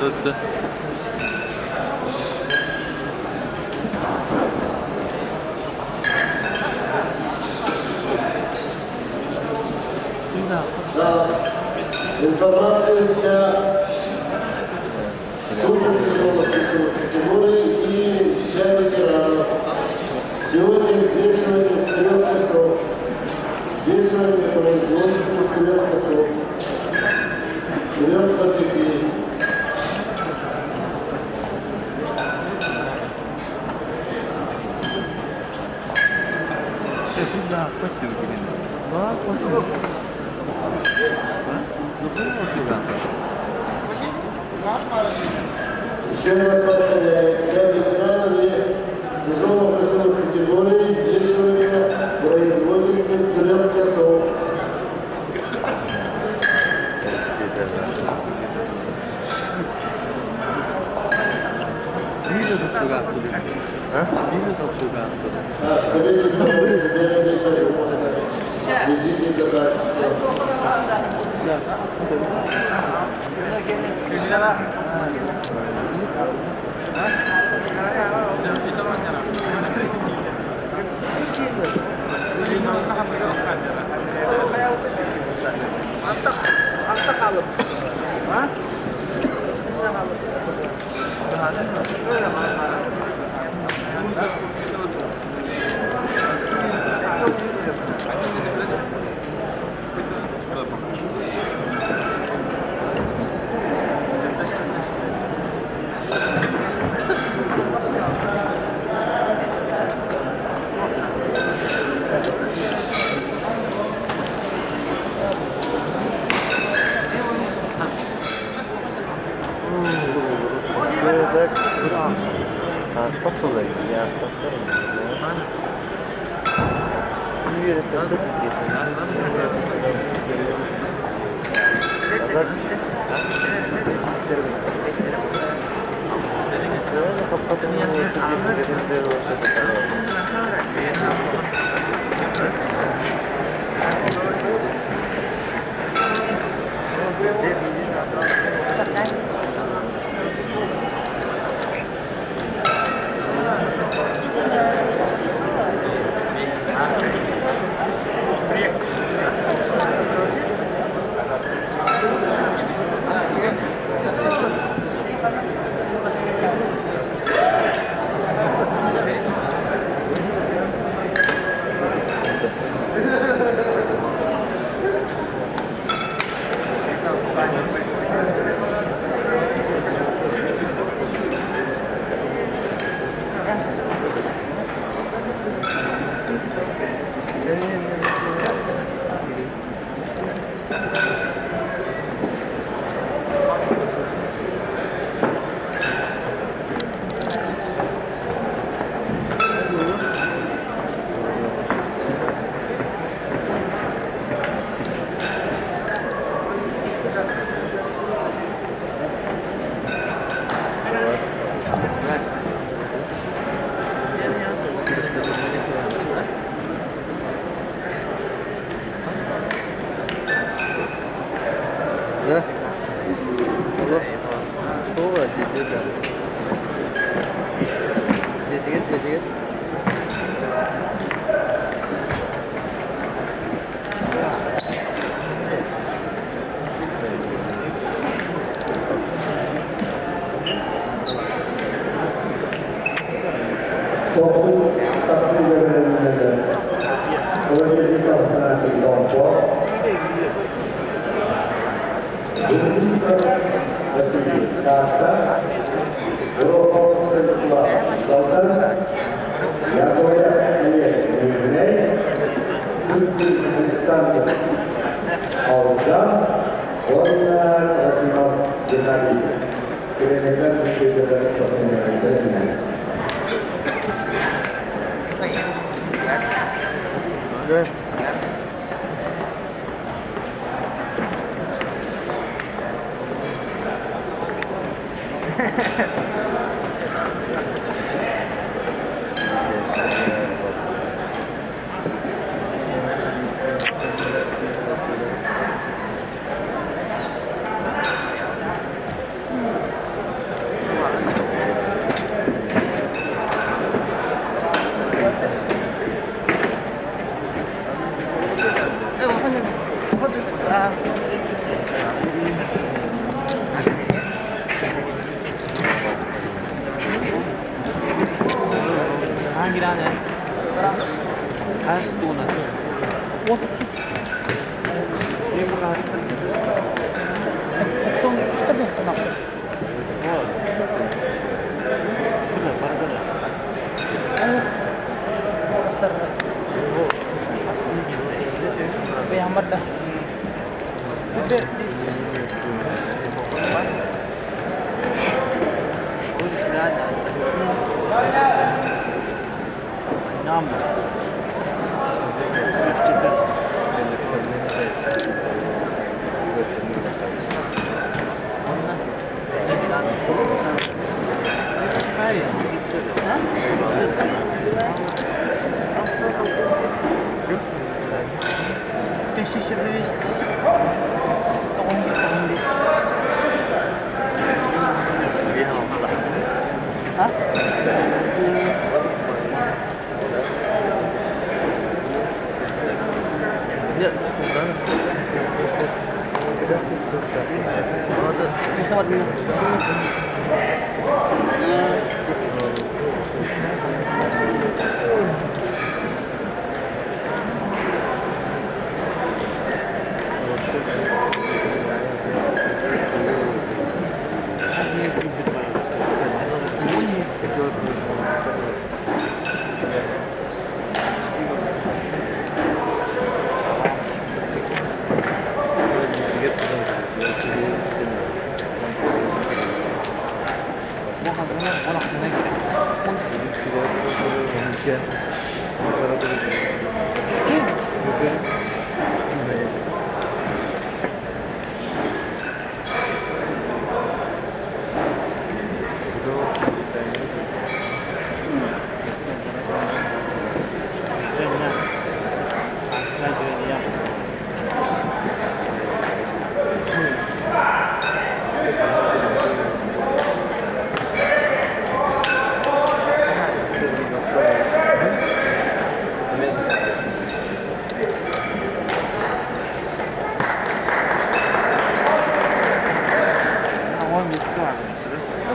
Öttü. За информацию для супер тяжелых весовых категорий и для ветеранов. Сегодня взвешивание с 4 часов. Взвешивание производится с 4 часов. 4 категорий. Куда? Спасибо тебе. Да, спасибо. Ну, понял сюда. Еще раз повторяю, для ветеранов и тяжелых весовых категорий взвешивание производится с 4 часов. Видео тут сюда отсюда. А? Видео тут сюда отсюда. Скажите, кто следите за качеством. Altta kalıp. Ha? Üstte kalıp. Öyle mi? Спокойно, я повторяю. Не верю, что это Да? Алло? Ova, dedi ben. Dedi. Toplum taksilerinde de öğrenci tarafından doğru. Kasta, Eropa Kırıkla, Daltan, Yakoya Güney, Türk Türkistan'da alacağım. Onlar tarafından yeterli. Gelenekler Türkiye'de satılmaktadır. Да. Ah. Hangi tane? Kaç tuğla? 30. Ini bukan hasil. Hitung kita deh, kenapa? Benar, parah. Ayo. Master. Tapi yang dah. Udah. Oh, di sana. Enam. Şişiririz. Tahun bis. Ha? Ya, sebentar. Pesawat dulu.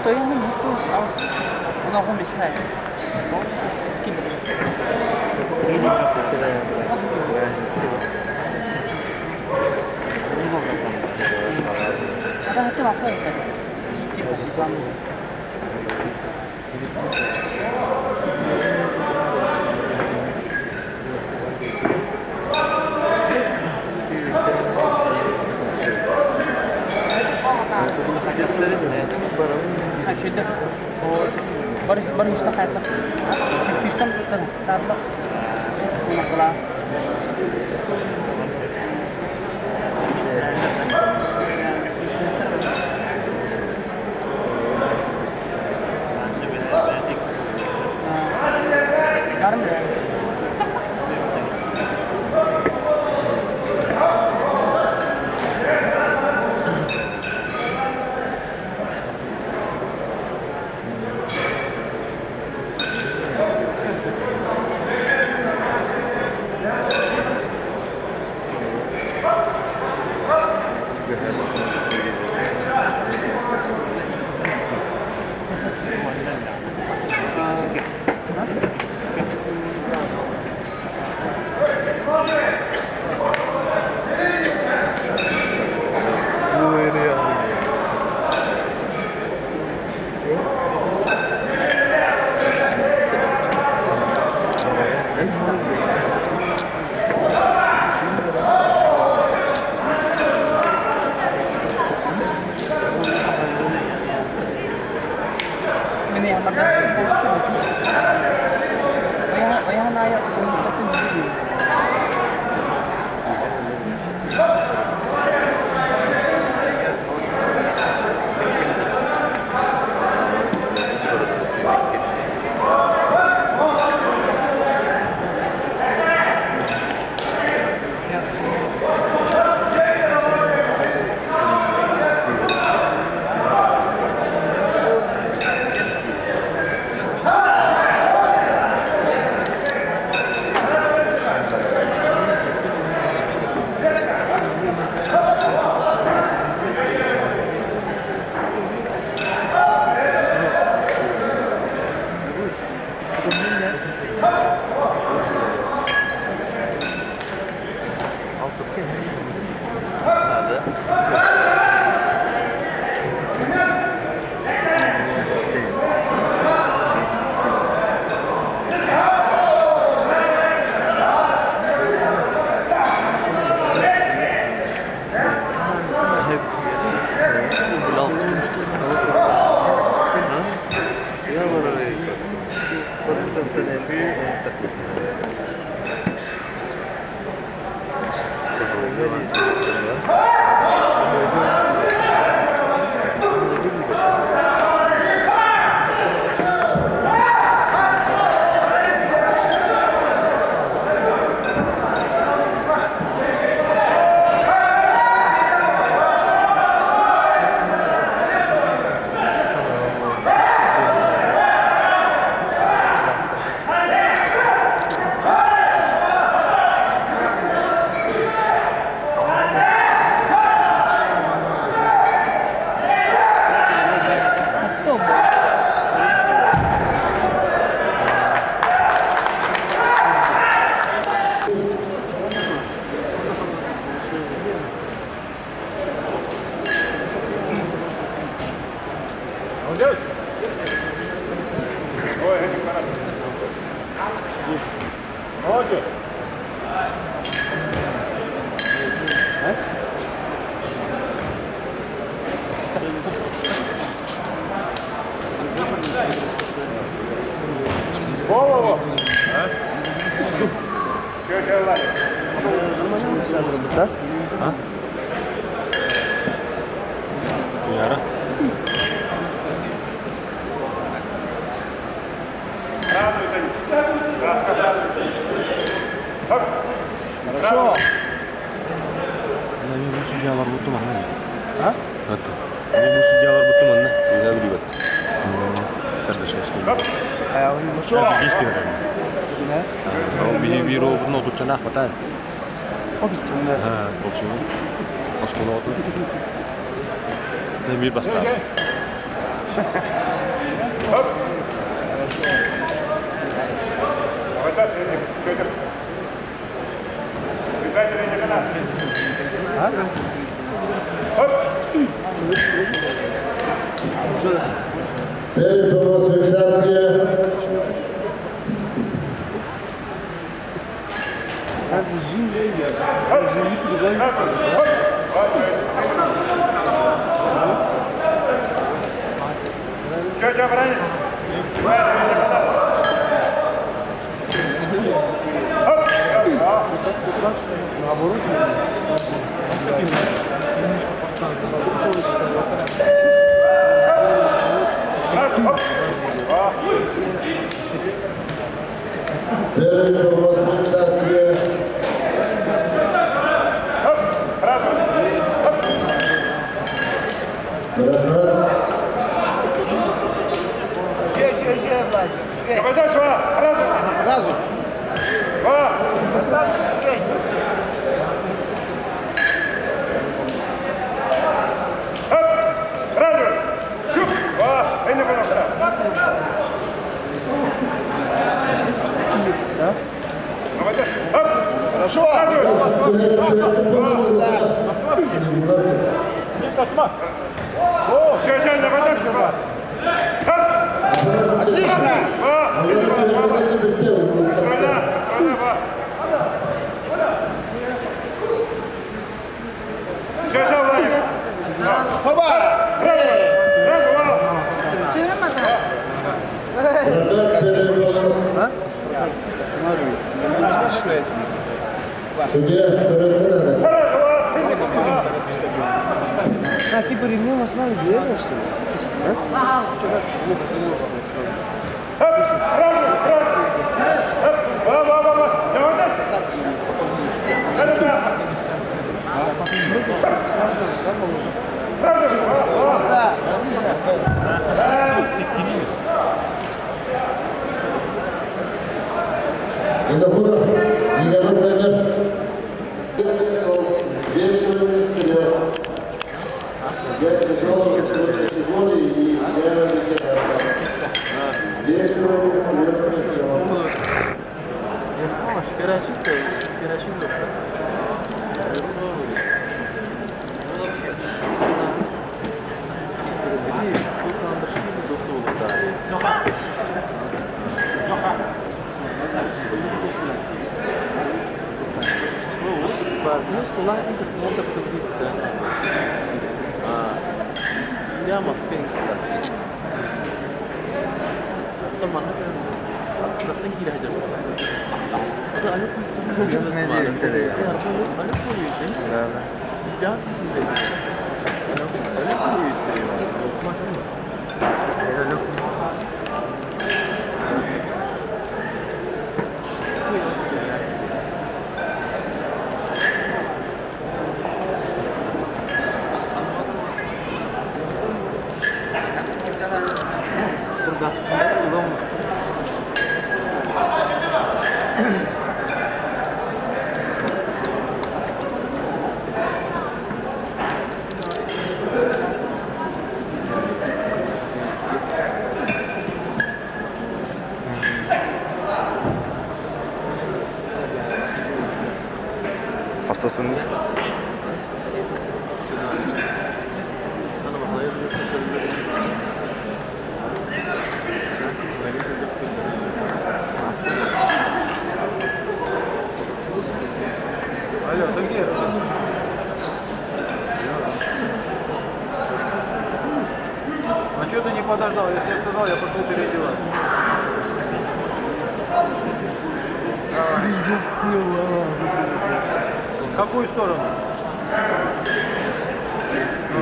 Ito yung ano ito. Tapos, ano akong biskay. Kibo. Hindi ka po. Ada itu masuk ya. Kibo kamu. Şurada o baru işte kayıtlı. Piston tutun. Tatlı. Bunlar. Narın ya. Хорошо. Наверное, судьялар бұты маңна. А? Бұты. Наверное, судьялар бұты маңна. Үйна білі бәт. Тардашевский. Хорошо. Действие. Он бир обудын отучан ақ батай. Отучан. Толчуын. Оскола отын. Бир бастар. Теперь у нас фиксация. Теперь у нас фиксация. Разу. Хорошо. Отлично. Судья Карацинова. А, ты применил на основе дерева, что ли? А? Вчера, ну, как ты можешь, Индапуров, Егор Владимир. Вешивание вперед. Я тяжелого весовой категории и я ветеран. Вешивание вперед. Пирачистка. والله انت بتزيد استعداد يا مصبين طبعا هذا بس نجي لهجر هذا أنا كنت ما جاي انت ليه؟ يا رب أنا كل يوم لا لا يا Hastasın mı? Алло, Сергей. А что ты не подождал? Если я сказал, я пошел переодеваться. В какую сторону?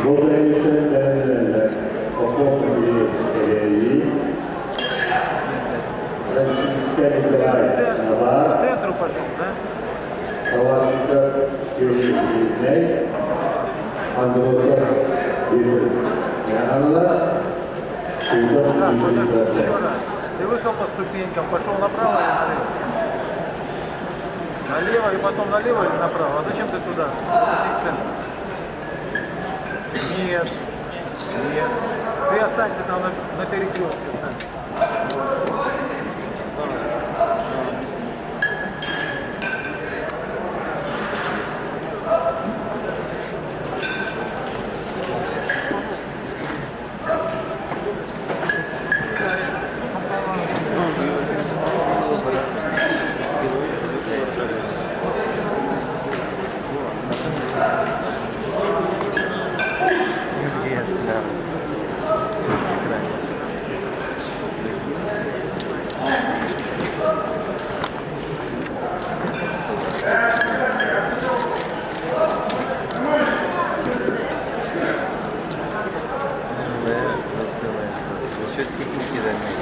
Burada yüklenenlerle okul gereği К центру пошел, да? Savaşta görüşülmek Andros'a bir yanına Так, подожди, еще раз. Ты вышел по ступенькам, пошел направо или налево? Налево и потом налево или направо? А зачем ты туда? Пошли к центру. Нет. Нет. Ты останься там на перекрестке. Останься. Насчет техники занимаюсь.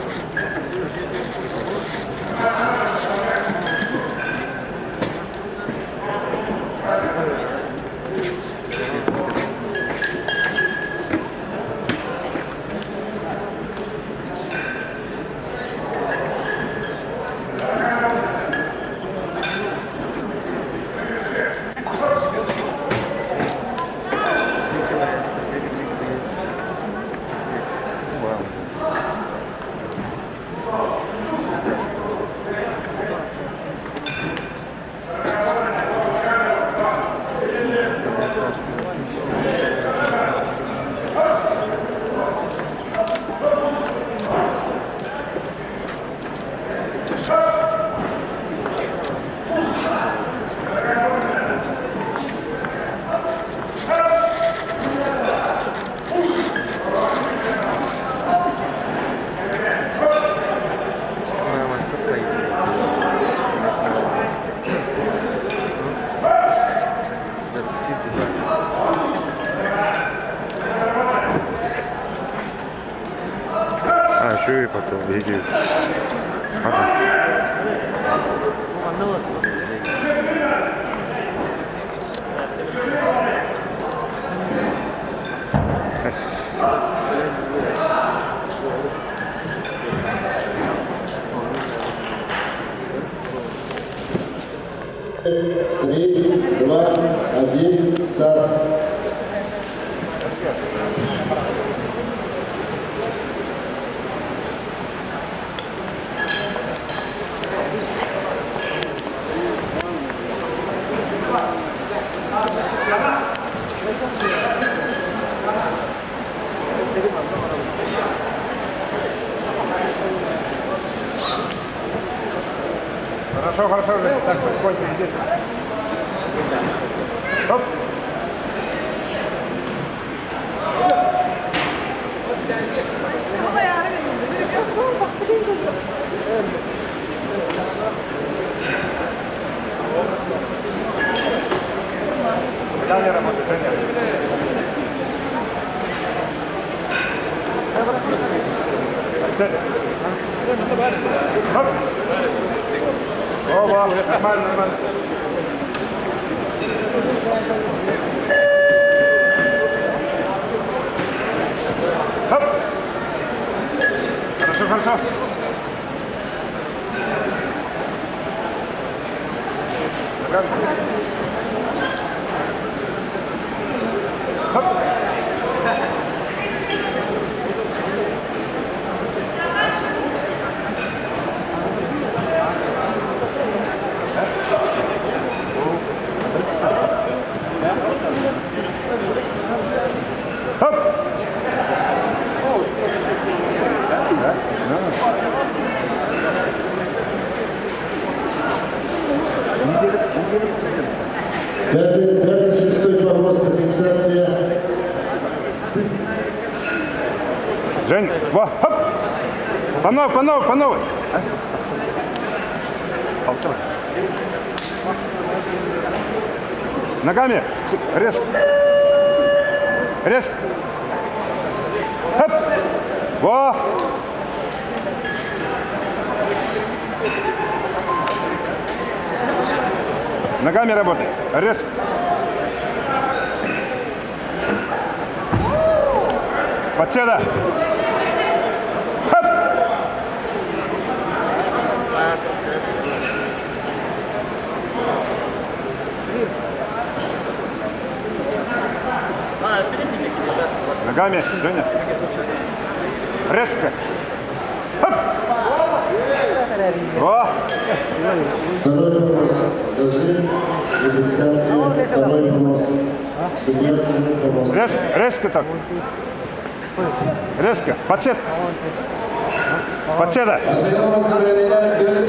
А, еще и потом видео. Три, два, один, старт. Хорошо, хорошо, так, потихоньку идите. Хоп. Дальняя работа, Женя. Цели. Хоп. Оба, нормально, нормально. Хоп. Хорошо, хорошо. Хоп. Хоп. Пятый, шестой погоста, фиксация. Жень, во, хоп. По новой. Ногами. Резко. Резко. Хоп. Во. Ногами работай. Резко. Подседа. Хоп. Ногами, Женя. Резко. Хоп. Во. Второй погост. Дожим и фиксация. Второй погост. Судья, погост. Резко так. Резко. Подсед. С подседа. Последнего раскрывания гонки